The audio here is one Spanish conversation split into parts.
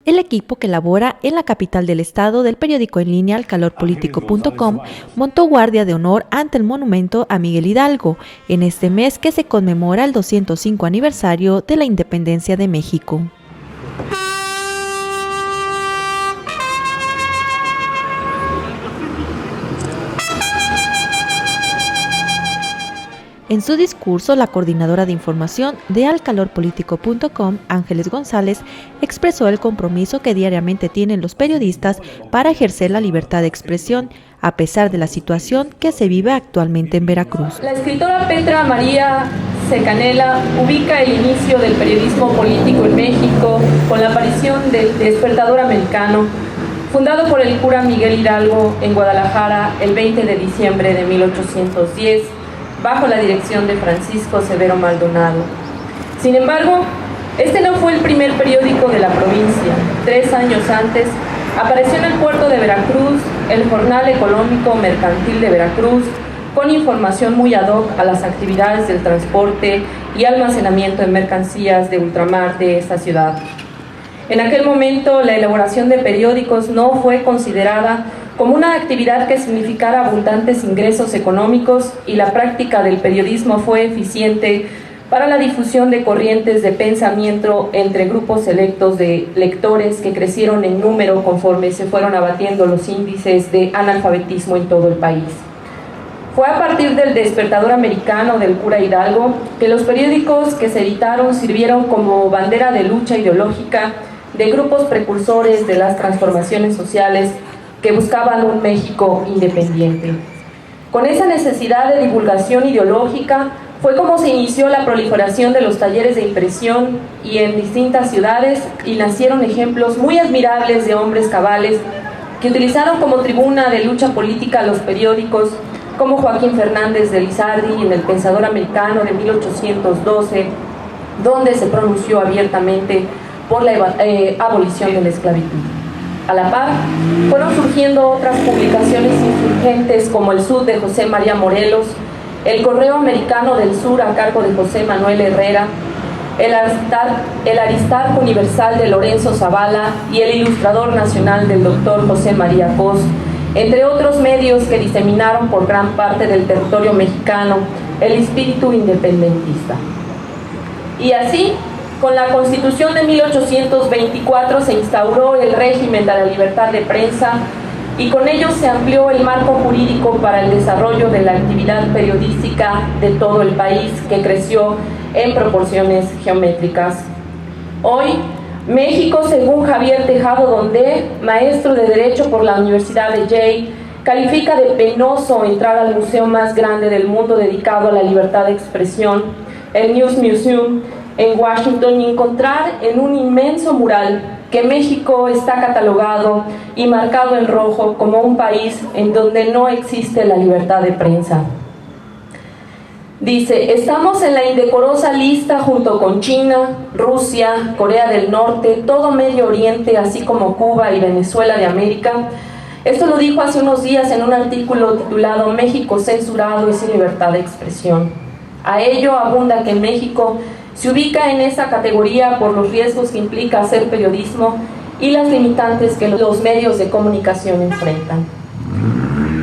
El equipo que labora en la capital del estado del periódico en línea alcalorpolitico.com montó guardia de honor ante el monumento a Miguel Hidalgo en este mes que se conmemora el 205 aniversario de la independencia de México. En su discurso, la coordinadora de información de alcalorpolitico.com, Ángeles González, expresó el compromiso que diariamente tienen los periodistas para ejercer la libertad de expresión, a pesar de la situación que se vive actualmente en Veracruz. La escritora Petra María Secanela ubica el inicio del periodismo político en México con la aparición del Despertador Americano, fundado por el cura Miguel Hidalgo en Guadalajara el 20 de diciembre de 1810, bajo la dirección de Francisco Severo Maldonado. Sin embargo, este no fue el primer periódico de la provincia. 3 años antes, apareció en el puerto de Veracruz el Jornal Económico Mercantil de Veracruz, con información muy ad hoc a las actividades del transporte y almacenamiento de mercancías de ultramar de esta ciudad. En aquel momento, la elaboración de periódicos no fue considerada como una actividad que significara abundantes ingresos económicos, y la práctica del periodismo fue eficiente para la difusión de corrientes de pensamiento entre grupos selectos de lectores que crecieron en número conforme se fueron abatiendo los índices de analfabetismo en todo el país. Fue a partir del Despertador Americano del cura Hidalgo que los periódicos que se editaron sirvieron como bandera de lucha ideológica de grupos precursores de las transformaciones sociales que buscaban un México independiente. Con esa necesidad de divulgación ideológica fue como se inició la proliferación de los talleres de impresión y en distintas ciudades, y nacieron ejemplos muy admirables de hombres cabales que utilizaron como tribuna de lucha política los periódicos, como Joaquín Fernández de Lizardi en El Pensador Americano de 1812, donde se pronunció abiertamente por la abolición de la esclavitud. A la par, fueron surgiendo otras publicaciones insurgentes como El Sud de José María Morelos, El Correo Americano del Sur a cargo de José Manuel Herrera, el Aristarco Universal de Lorenzo Zavala y el Ilustrador Nacional del Dr. José María Cos, entre otros medios que diseminaron por gran parte del territorio mexicano el espíritu independentista. Y así, con la Constitución de 1824 se instauró el régimen de la libertad de prensa, y con ello se amplió el marco jurídico para el desarrollo de la actividad periodística de todo el país, que creció en proporciones geométricas. Hoy, México, según Javier Tejado Dondé, maestro de Derecho por la Universidad de Yale, califica de penoso entrar al museo más grande del mundo dedicado a la libertad de expresión, el News Museum, en Washington, y encontrar en un inmenso mural que México está catalogado y marcado en rojo como un país en donde no existe la libertad de prensa. Dice: estamos en la indecorosa lista junto con China, Rusia, Corea del Norte, todo Medio Oriente, así como Cuba y Venezuela de América. Esto lo dijo hace unos días en un artículo titulado México censurado y sin libertad de expresión. A ello abunda que México se ubica en esa categoría por los riesgos que implica hacer periodismo y las limitantes que los medios de comunicación enfrentan.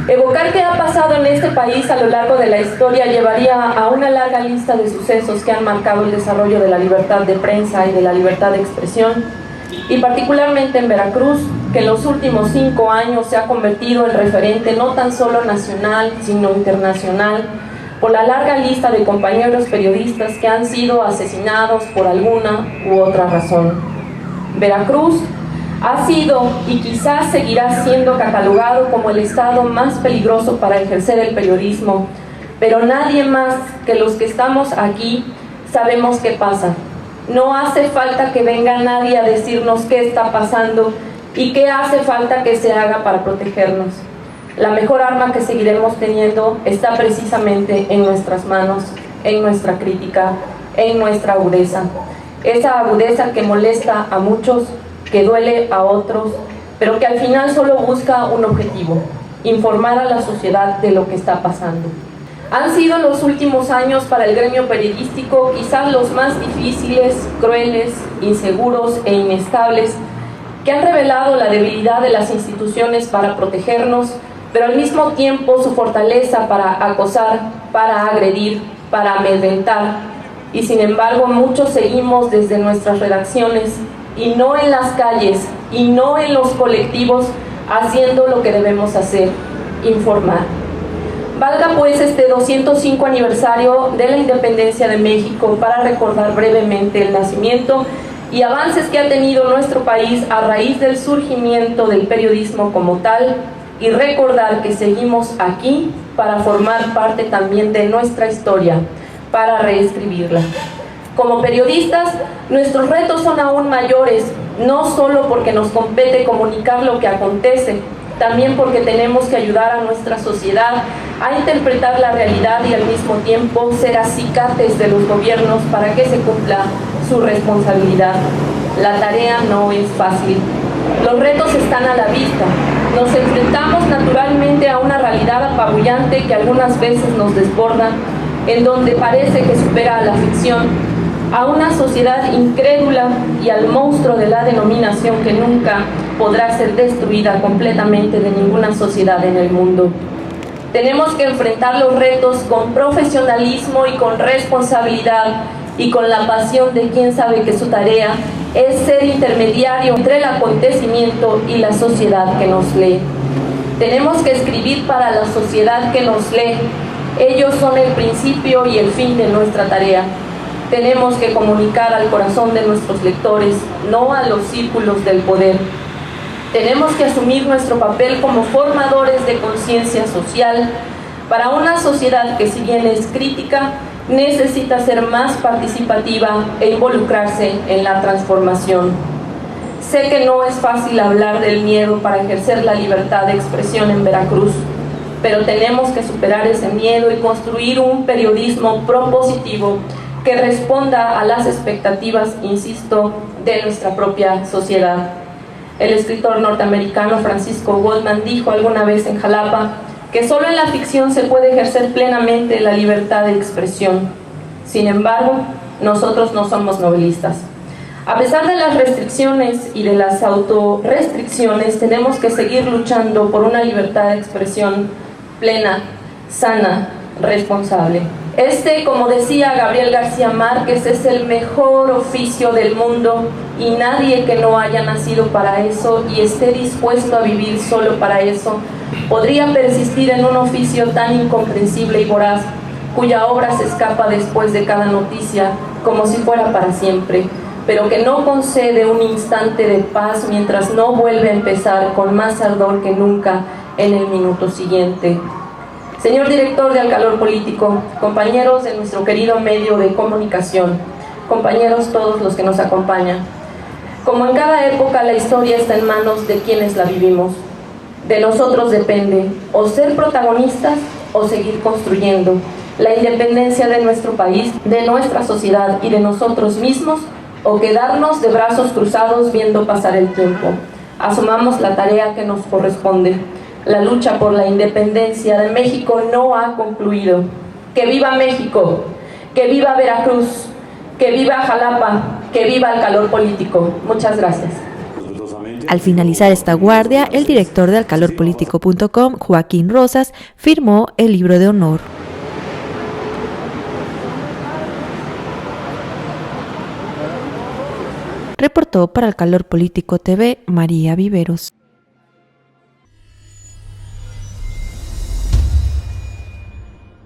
Evocar qué ha pasado en este país a lo largo de la historia llevaría a una larga lista de sucesos que han marcado el desarrollo de la libertad de prensa y de la libertad de expresión, y particularmente en Veracruz, que en los últimos 5 años se ha convertido en referente no tan solo nacional, sino internacional, por la larga lista de compañeros periodistas que han sido asesinados por alguna u otra razón. Veracruz ha sido y quizás seguirá siendo catalogado como el estado más peligroso para ejercer el periodismo, pero nadie más que los que estamos aquí sabemos qué pasa. No hace falta que venga nadie a decirnos qué está pasando y qué hace falta que se haga para protegernos. La mejor arma que seguiremos teniendo está precisamente en nuestras manos, en nuestra crítica, en nuestra agudeza. Esa agudeza que molesta a muchos, que duele a otros, pero que al final solo busca un objetivo: informar a la sociedad de lo que está pasando. Han sido los últimos años para el gremio periodístico quizás los más difíciles, crueles, inseguros e inestables que han revelado la debilidad de las instituciones para protegernos, pero al mismo tiempo su fortaleza para acosar, para agredir, para amedrentar. Y sin embargo, muchos seguimos desde nuestras redacciones y no en las calles y no en los colectivos haciendo lo que debemos hacer, informar. Valga pues este 205 aniversario de la independencia de México para recordar brevemente el nacimiento y avances que ha tenido nuestro país a raíz del surgimiento del periodismo como tal, y recordar que seguimos aquí para formar parte también de nuestra historia, para reescribirla. Como periodistas, nuestros retos son aún mayores, no solo porque nos compete comunicar lo que acontece, también porque tenemos que ayudar a nuestra sociedad a interpretar la realidad y al mismo tiempo ser acicates de los gobiernos para que se cumpla su responsabilidad. La tarea no es fácil. Los retos están a la vista. Nos enfrentamos naturalmente a una realidad apabullante que algunas veces nos desborda, en donde parece que supera a la ficción, a una sociedad incrédula y al monstruo de la denominación que nunca podrá ser destruida completamente de ninguna sociedad en el mundo. Tenemos que enfrentar los retos con profesionalismo y con responsabilidad y con la pasión de quien sabe que su tarea es ser intermediario entre el acontecimiento y la sociedad que nos lee. Tenemos que escribir para la sociedad que nos lee. Ellos son el principio y el fin de nuestra tarea. Tenemos que comunicar al corazón de nuestros lectores, no a los círculos del poder. Tenemos que asumir nuestro papel como formadores de conciencia social para una sociedad que, si bien es crítica, necesita ser más participativa e involucrarse en la transformación. Sé que no es fácil hablar del miedo para ejercer la libertad de expresión en Veracruz, pero tenemos que superar ese miedo y construir un periodismo propositivo que responda a las expectativas, insisto, de nuestra propia sociedad. El escritor norteamericano Francisco Goldman dijo alguna vez en Jalapa que solo en la ficción se puede ejercer plenamente la libertad de expresión. Sin embargo, nosotros no somos novelistas. A pesar de las restricciones y de las autorrestricciones, tenemos que seguir luchando por una libertad de expresión plena, sana, responsable. Como decía Gabriel García Márquez, es el mejor oficio del mundo y nadie que no haya nacido para eso y esté dispuesto a vivir solo para eso podría persistir en un oficio tan incomprensible y voraz, cuya obra se escapa después de cada noticia como si fuera para siempre, pero que no concede un instante de paz mientras no vuelve a empezar con más ardor que nunca en el minuto siguiente. Señor director de Al Calor Político, compañeros de nuestro querido medio de comunicación, compañeros todos los que nos acompañan, como en cada época la historia está en manos de quienes la vivimos. De nosotros depende o ser protagonistas o seguir construyendo la independencia de nuestro país, de nuestra sociedad y de nosotros mismos, o quedarnos de brazos cruzados viendo pasar el tiempo. Asumamos la tarea que nos corresponde. La lucha por la independencia de México no ha concluido. ¡Que viva México! ¡Que viva Veracruz! ¡Que viva Jalapa! ¡Que viva el calor político! Muchas gracias. Al finalizar esta guardia, el director de alcalorpolitico.com, Joaquín Rosas, firmó el libro de honor. Reportó para Al Calor Político TV María Viveros.